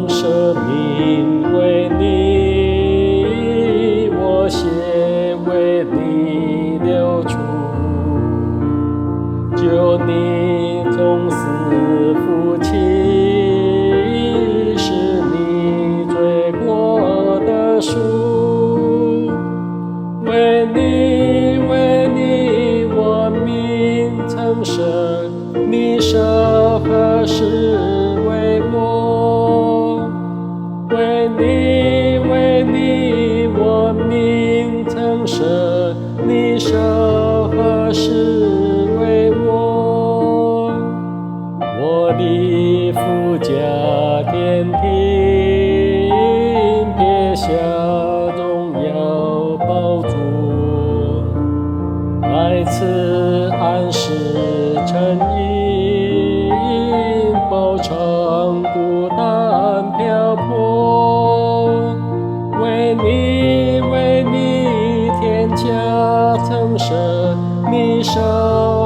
生命为你，我血为你流出，救你从死复起，是你罪过的赎。为你，为你，我命曾生，你舍何时为我？为你，为你，我命曾生，你舍何时为我？我的父家天庭，撇下荣耀宝座，来此安适沉吟，饱尝孤单漂泊。为你，为你，天家曾生，你舍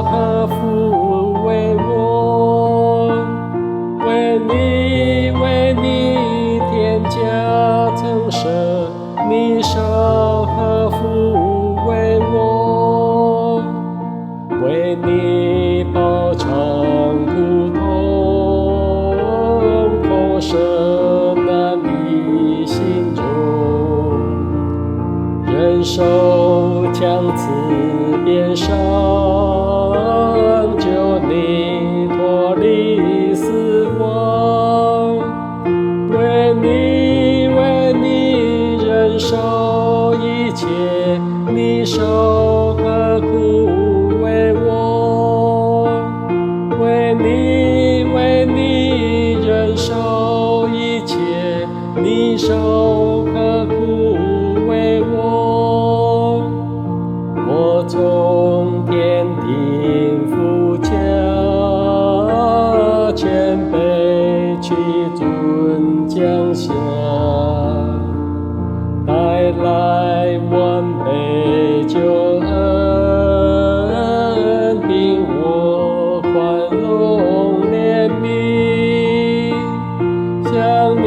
何复为我？为你，为你，天家曾生，你舍何复为我？为你饱尝苦痛，空舍难离心中，忍受强刺鞭伤，救你脱离死亡。为你，为你，忍受一切，你受何苦为我？为你，为你，忍受一切，你受何苦为我？我从天庭扶墙，谦卑屈尊降下，带来完备救恩，并我宽容怜悯，向你。